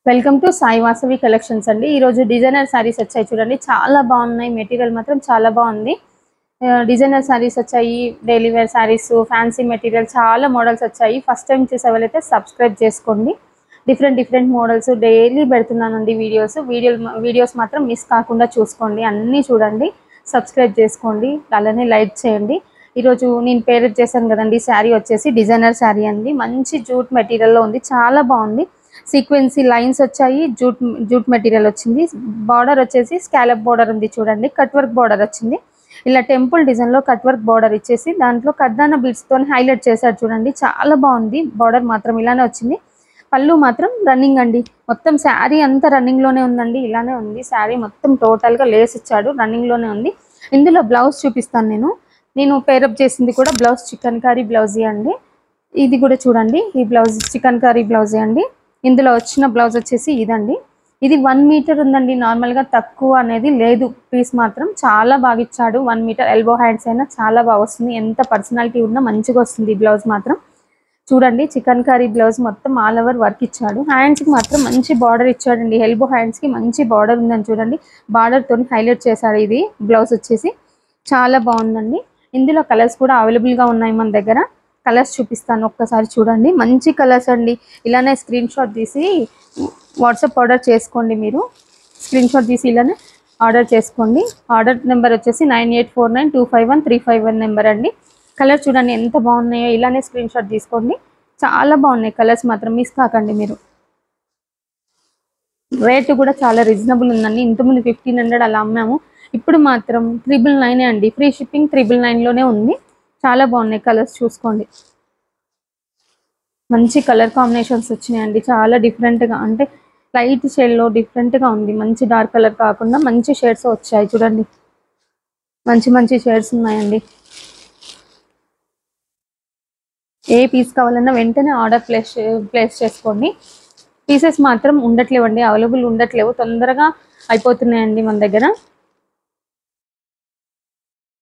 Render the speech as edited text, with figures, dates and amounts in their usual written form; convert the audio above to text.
Welcome to Sai Vasavi collections అండి. ఈరోజు designer saris వచ్చాయి చూడండి. చాలా బాగున్నాయి. మెటీరియల్ మాత్రం చాలా బాగుంది. డిజైనర్ శారీస్ వచ్చాయి, daily wear saris, fancy material, చాలా మోడల్స్ వచ్చాయి. ఫస్ట్ టైం చూసే వాళ్ళైతే సబ్స్క్రైబ్ చేసుకోండి. డిఫరెంట్ మోడల్స్ డైలీ పెడుతున్నానండి. వీడియోస్ మాత్రం మిస్ కాకుండా చూసుకోండి. అన్నీ చూడండి, సబ్స్క్రైబ్ చేసుకోండి, అలానే లైక్ చేయండి. ఈరోజు నేను పేరప్ చేశాను కదండి. శారీ వచ్చేసి డిజైనర్ శారీ అండి. మంచి జూట్ మెటీరియల్లో ఉంది, చాలా బాగుంది. సీక్వెన్సీ లైన్స్ వచ్చాయి, జూట్ మెటీరియల్ వచ్చింది. బార్డర్ వచ్చేసి స్కాలప్ బార్డర్ ఉంది చూడండి. కట్ వర్క్ బార్డర్ వచ్చింది. ఇలా టెంపుల్ డిజైన్లో కట్ వర్క్ బార్డర్ ఇచ్చేసి దాంట్లో కడ్దానా బీడ్స్తో హైలైట్ చేశారు చూడండి. చాలా బాగుంది. బార్డర్ మాత్రం ఇలానే వచ్చింది. పళ్ళు మాత్రం రన్నింగ్ అండి. మొత్తం శారీ అంతా రన్నింగ్లోనే ఉందండి. ఇలానే ఉంది శారీ మొత్తం. టోటల్గా లేస్ ఇచ్చాడు, రన్నింగ్లోనే ఉంది. ఇందులో బ్లౌజ్ చూపిస్తాను. నేను పేరప్ చేసింది కూడా బ్లౌజ్ చికెన్ కర్రీ బ్లౌజీ అండి. ఇది కూడా చూడండి. ఈ బ్లౌజ్ చికెన్ కర్రీ బ్లౌజీ అండి. ఇందులో వచ్చిన బ్లౌజ్ వచ్చేసి ఇదండి. ఇది 1 మీటర్ ఉందండి. నార్మల్గా తక్కువ అనేది లేదు. పీస్ మాత్రం చాలా బాగా ఇచ్చాడు. 1 మీటర్ ఎల్బో హ్యాండ్స్ అయినా చాలా బాగా వస్తుంది. ఎంత పర్సనాలిటీ ఉన్నా మంచిగా వస్తుంది. బ్లౌజ్ మాత్రం చూడండి. చికెన్ కర్రీ బ్లౌజ్ మొత్తం ఆల్ ఓవర్ వర్క్ ఇచ్చాడు. హ్యాండ్స్కి మాత్రం మంచి బార్డర్ ఇచ్చాడండి. ఎల్బో హ్యాండ్స్కి మంచి బార్డర్ ఉందని చూడండి. బార్డర్తో హైలైట్ చేశాడు. ఇది బ్లౌజ్ వచ్చేసి చాలా బాగుందండి. ఇందులో కలర్స్ కూడా అవైలబుల్గా ఉన్నాయి మన దగ్గర. కలర్స్ చూపిస్తాను, ఒక్కసారి చూడండి. మంచి కలర్స్ అండి. ఇలానే స్క్రీన్ షాట్ తీసి వాట్సాప్ ఆర్డర్ చేసుకోండి. మీరు స్క్రీన్ షాట్ తీసి ఇలానే ఆర్డర్ చేసుకోండి. ఆర్డర్ నెంబర్ వచ్చేసి 9849251351 నెంబర్ అండి. కలర్ చూడండి ఎంత బాగున్నాయో. ఇలానే స్క్రీన్ షాట్ తీసుకోండి. చాలా బాగున్నాయి కలర్స్ మాత్రం, మిస్ కాకండి మీరు. రేటు కూడా చాలా రీజనబుల్ ఉందండి. ఇంతకుముందు 1500 అలా అమ్మాము. ఇప్పుడు మాత్రం 999 అండి. ఫ్రీ షిప్పింగ్ 999లోనే ఉంది. చాలా బాగున్నాయి కలర్స్, చూసుకోండి. మంచి కలర్ కాంబినేషన్స్ వచ్చినాయండి. చాలా డిఫరెంట్గా, అంటే లైట్ షేడ్లో డిఫరెంట్గా ఉంది. మంచి డార్క్ కలర్ కాకుండా మంచి షేడ్స్ వచ్చాయి చూడండి. మంచి షేడ్స్ ఉన్నాయండి. ఏ పీస్ కావాలన్నా వెంటనే ఆర్డర్ ప్లేస్ చేసుకోండి. పీసెస్ మాత్రం ఉండట్లేవండి, అవైలబుల్ ఉండట్లేవు. తొందరగా అయిపోతున్నాయండి మన దగ్గర.